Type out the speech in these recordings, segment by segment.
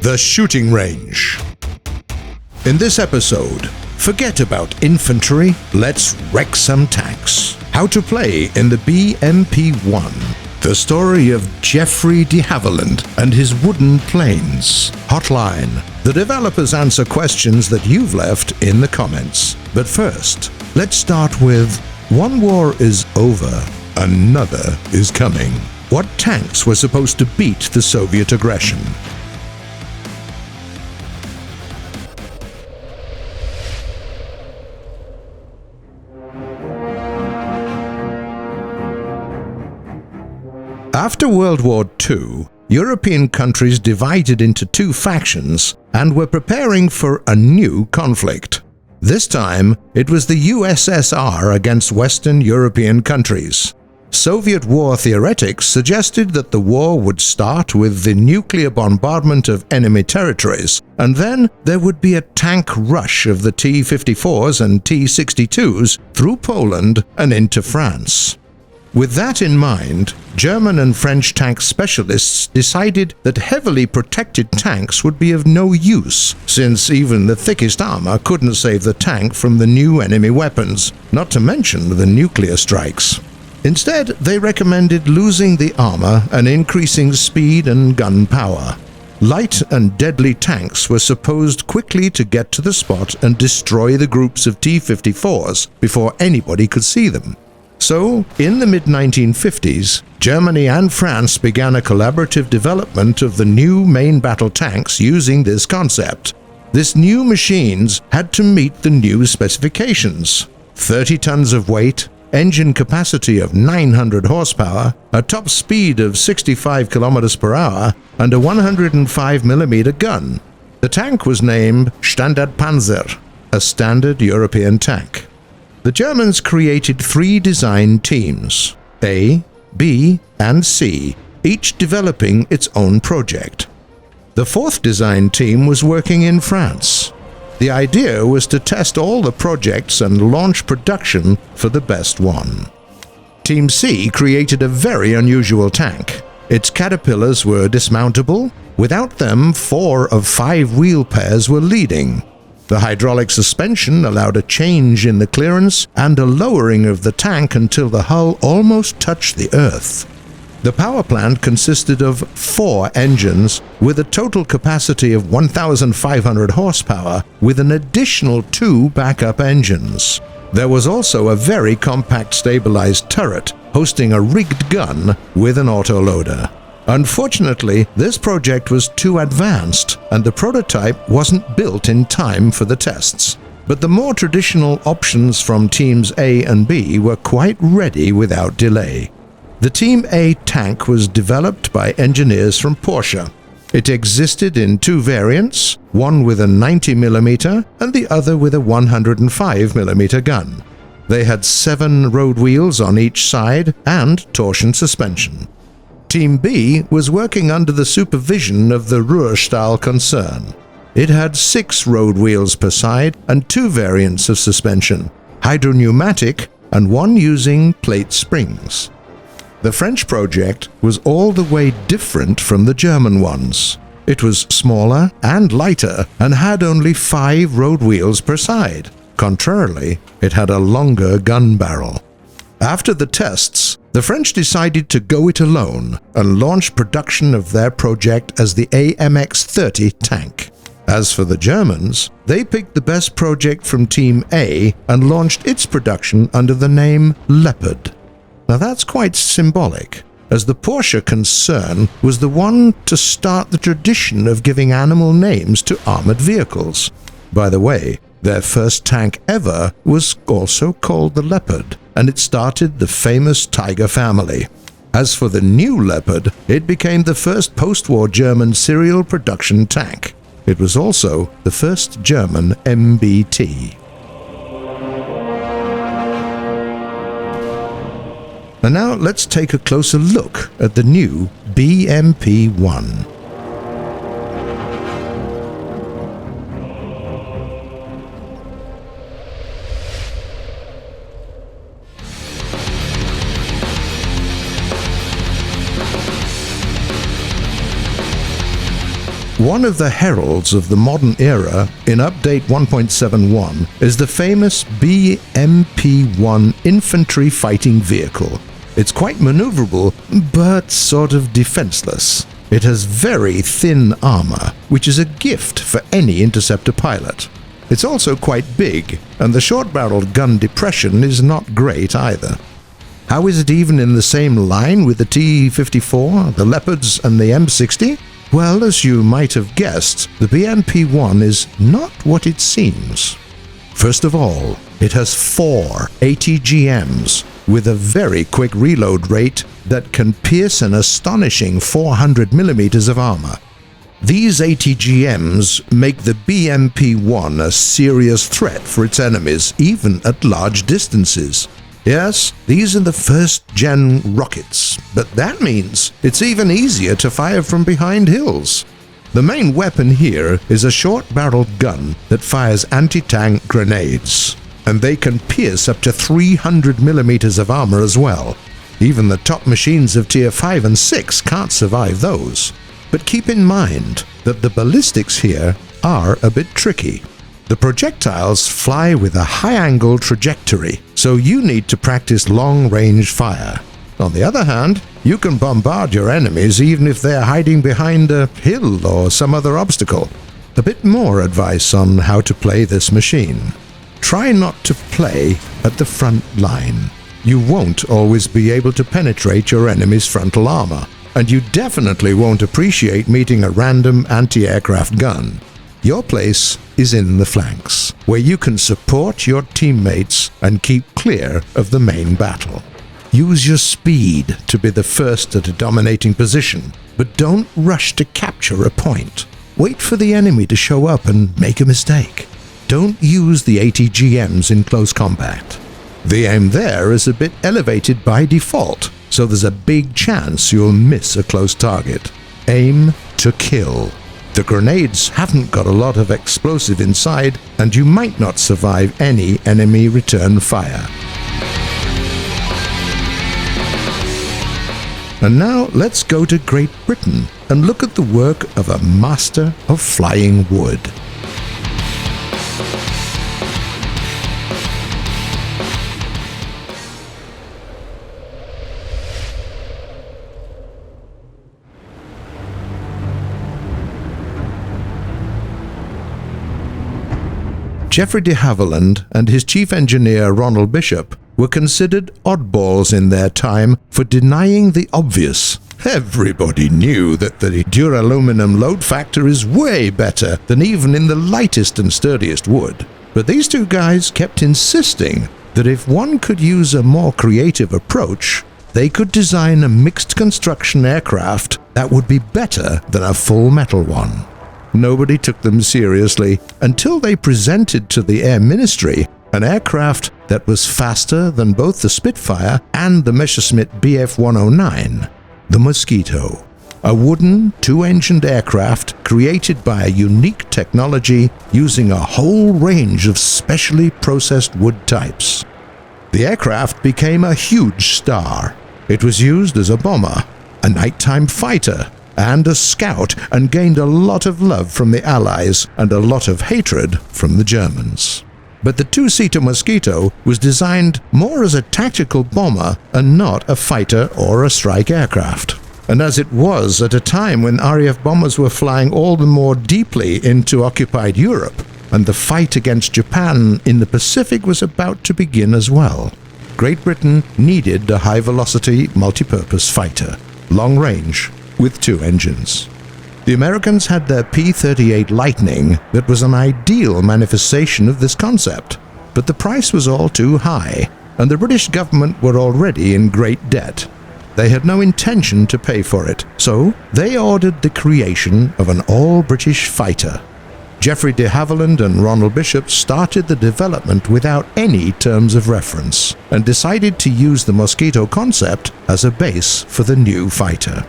The Shooting Range. In this episode, forget about infantry, let's wreck some tanks. How to play in the BMP-1. The story of Geoffrey de Havilland and his wooden planes. Hotline. The developers answer questions that you've left in the comments. But first, let's start with one war is over, another is coming. What tanks were supposed to beat the Soviet aggression? After World War II, European countries divided into two factions and were preparing for a new conflict. This time, it was the USSR against Western European countries. Soviet war theoretics suggested that the war would start with the nuclear bombardment of enemy territories, and then there would be a tank rush of the T-54s and T-62s through Poland and into France. With that in mind, German and French tank specialists decided that heavily protected tanks would be of no use, since even the thickest armor couldn't save the tank from the new enemy weapons, not to mention the nuclear strikes. Instead, they recommended losing the armor and increasing speed and gun power. Light and deadly tanks were supposed quickly to get to the spot and destroy the groups of T-54s before anybody could see them. So, in the mid-1950s, Germany and France began a collaborative development of the new main battle tanks using this concept. These new machines had to meet the new specifications: 30 tons of weight, engine capacity of 900 horsepower, a top speed of 65 kilometers per hour, and a 105mm gun. The tank was named Standardpanzer, a standard European tank. The Germans created three design teams, A, B, and C, each developing its own project. The fourth design team was working in France. The idea was to test all the projects and launch production for the best one. Team C created a very unusual tank. Its caterpillars were dismountable. Without them, 4 of 5 wheel pairs were leading. The hydraulic suspension allowed a change in the clearance and a lowering of the tank until the hull almost touched the earth. The power plant consisted of 4 engines with a total capacity of 1,500 horsepower with an additional 2 backup engines. There was also a very compact stabilized turret hosting a rigged gun with an autoloader. Unfortunately, this project was too advanced and the prototype wasn't built in time for the tests. But the more traditional options from Teams A and B were quite ready without delay. The Team A tank was developed by engineers from Porsche. It existed in 2 variants, one with a 90mm and the other with a 105mm gun. They had 7 road wheels on each side and torsion suspension. Team B was working under the supervision of the Ruhrstahl concern. It had 6 road wheels per side and 2 variants of suspension, hydropneumatic and one using plate springs. The French project was all the way different from the German ones. It was smaller and lighter and had only 5 road wheels per side. Contrarily, it had a longer gun barrel. After the tests, the French decided to go it alone and launch production of their project as the AMX-30 tank. As for the Germans, they picked the best project from Team A and launched its production under the name Leopard. Now that's quite symbolic, as the Porsche concern was the one to start the tradition of giving animal names to armored vehicles. By the way, their first tank ever was also called the Leopard, and it started the famous Tiger family. As for the new Leopard, it became the first post-war German serial production tank. It was also the first German MBT. And now let's take a closer look at the new BMP-1. One of the heralds of the modern era in Update 1.71 is the famous BMP-1 infantry fighting vehicle. It's quite maneuverable, but sort of defenseless. It has very thin armor, which is a gift for any interceptor pilot. It's also quite big, and the short-barreled gun depression is not great either. How is it even in the same line with the T-54, the Leopards, and the M60? Well, as you might have guessed, the BMP-1 is not what it seems. First of all, it has 4 ATGMs with a very quick reload rate that can pierce an astonishing 400 millimeters of armor. These ATGMs make the BMP-1 a serious threat for its enemies, even at large distances. Yes, these are the first-gen rockets, but that means it's even easier to fire from behind hills. The main weapon here is a short-barreled gun that fires anti-tank grenades, and they can pierce up to 300 millimeters of armor as well. Even the top machines of Tier 5 and 6 can't survive those. But keep in mind that the ballistics here are a bit tricky. The projectiles fly with a high-angle trajectory, so you need to practice long-range fire. On the other hand, you can bombard your enemies even if they're hiding behind a hill or some other obstacle. A bit more advice on how to play this machine. Try not to play at the front line. You won't always be able to penetrate your enemy's frontal armor, and you definitely won't appreciate meeting a random anti-aircraft gun. Your place is in the flanks, where you can support your teammates and keep clear of the main battle. Use your speed to be the first at a dominating position, but don't rush to capture a point. Wait for the enemy to show up and make a mistake. Don't use the ATGMs in close combat. The aim there is a bit elevated by default, so there's a big chance you'll miss a close target. Aim to kill. The grenades haven't got a lot of explosive inside, and you might not survive any enemy return fire. And now let's go to Great Britain and look at the work of a master of flying wood. Geoffrey de Havilland and his chief engineer Ronald Bishop were considered oddballs in their time for denying the obvious. Everybody knew that the duraluminum load factor is way better than even in the lightest and sturdiest wood. But these two guys kept insisting that if one could use a more creative approach, they could design a mixed construction aircraft that would be better than a full metal one. Nobody took them seriously until they presented to the Air Ministry an aircraft that was faster than both the Spitfire and the Messerschmitt Bf-109, the Mosquito, a wooden, two-engined aircraft created by a unique technology using a whole range of specially processed wood types. The aircraft became a huge star. It was used as a bomber, a nighttime fighter, and a scout, and gained a lot of love from the Allies and a lot of hatred from the Germans. But the two-seater Mosquito was designed more as a tactical bomber and not a fighter or a strike aircraft. And as it was at a time when RAF bombers were flying all the more deeply into occupied Europe, and the fight against Japan in the Pacific was about to begin as well, Great Britain needed a high-velocity multipurpose fighter, long-range, with two engines. The Americans had their P-38 Lightning that was an ideal manifestation of this concept, but the price was all too high, and the British government were already in great debt. They had no intention to pay for it, so they ordered the creation of an all-British fighter. Geoffrey de Havilland and Ronald Bishop started the development without any terms of reference, and decided to use the Mosquito concept as a base for the new fighter.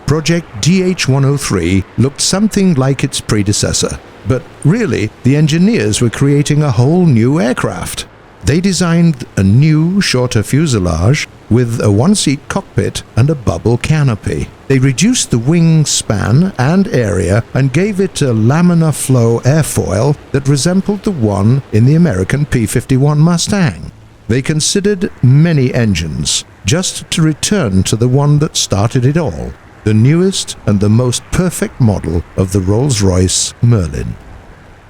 Project DH-103 looked something like its predecessor, but really the engineers were creating a whole new aircraft. They designed a new, shorter fuselage with a one-seat cockpit and a bubble canopy. They reduced the wing span and area and gave it a laminar flow airfoil that resembled the one in the American P-51 Mustang. They considered many engines, just to return to the one that started it all, the newest and the most perfect model of the Rolls-Royce Merlin.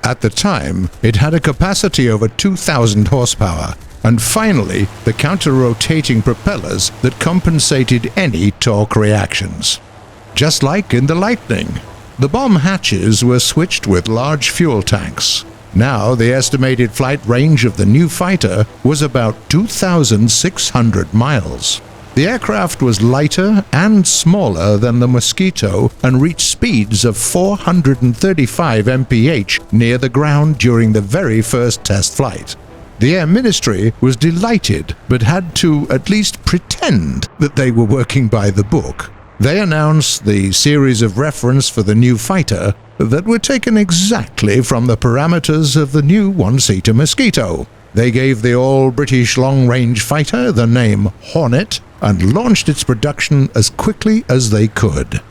At the time, it had a capacity over 2,000 horsepower, and finally, the counter-rotating propellers that compensated any torque reactions. Just like in the Lightning, the bomb hatches were switched with large fuel tanks. Now, the estimated flight range of the new fighter was about 2,600 miles. The aircraft was lighter and smaller than the Mosquito and reached speeds of 435 mph near the ground during the very first test flight. The Air Ministry was delighted, but had to at least pretend that they were working by the book. They announced the series of reference for the new fighter that were taken exactly from the parameters of the new one-seater Mosquito. They gave the all-British long-range fighter the name Hornet and launched its production as quickly as they could.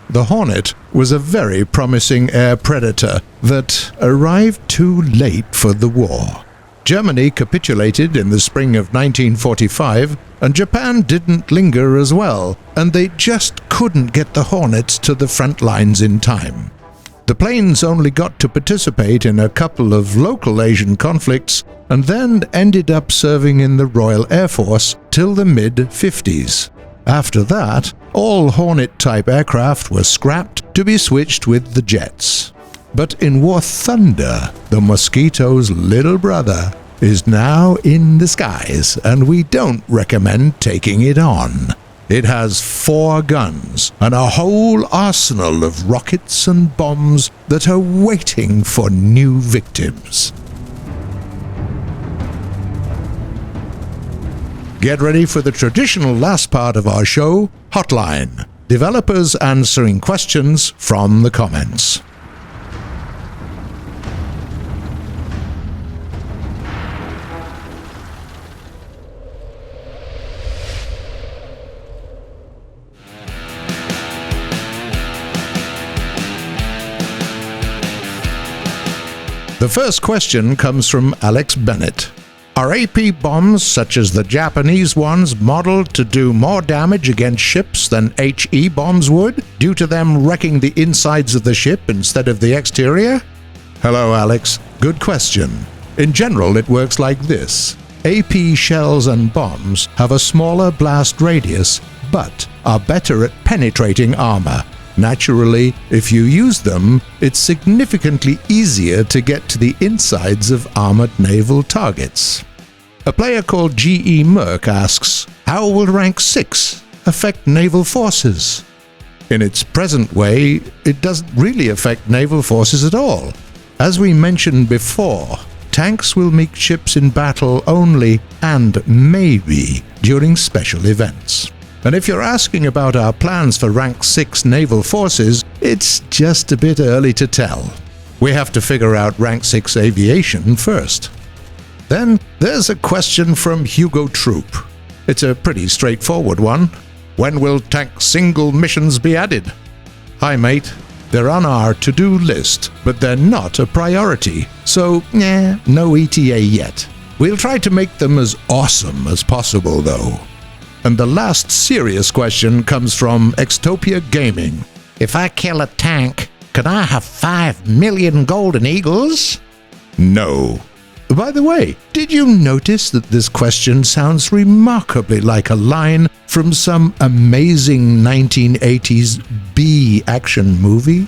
The Hornet was a very promising air predator that arrived too late for the war. Germany capitulated in the spring of 1945, and Japan didn't linger as well, and they just couldn't get the Hornets to the front lines in time. The planes only got to participate in a couple of local Asian conflicts and then ended up serving in the Royal Air Force till the mid-50s. After that, all Hornet-type aircraft were scrapped to be switched with the jets. But in War Thunder, the Mosquito's little brother is now in the skies, and we don't recommend taking it on. It has 4 guns and a whole arsenal of rockets and bombs that are waiting for new victims. Get ready for the traditional last part of our show, Hotline. Developers answering questions from the comments. The first question comes from Alex Bennett. Are AP bombs such as the Japanese ones modeled to do more damage against ships than HE bombs would, due to them wrecking the insides of the ship instead of the exterior? Hello, Alex. Good question. In general, it works like this. AP shells and bombs have a smaller blast radius, but are better at penetrating armor. Naturally, if you use them, it's significantly easier to get to the insides of armored naval targets. A player called G.E. Merck asks, how will rank 6 affect naval forces? In its present way, it doesn't really affect naval forces at all. As we mentioned before, tanks will meet ships in battle only and maybe during special events. And if you're asking about our plans for Rank 6 naval forces, it's just a bit early to tell. We have to figure out Rank 6 aviation first. Then there's a question from Hugo Troop. It's a pretty straightforward one. When will tank single missions be added? Hi mate, they're on our to-do list, but they're not a priority, so no ETA yet. We'll try to make them as awesome as possible though. And the last serious question comes from Extopia Gaming. If I kill a tank, can I have 5 million golden eagles? No. By the way, did you notice that this question sounds remarkably like a line from some amazing 1980s B action movie?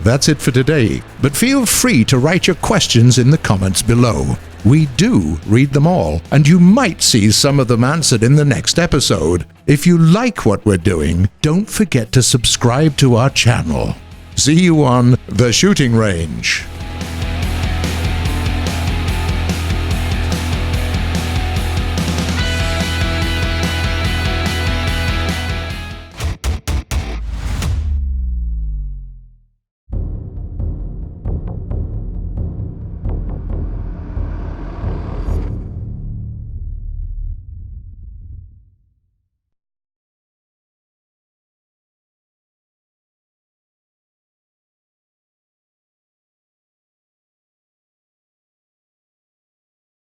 That's it for today, but feel free to write your questions in the comments below. We do read them all, and you might see some of them answered in the next episode. If you like what we're doing, don't forget to subscribe to our channel. See you on the shooting range.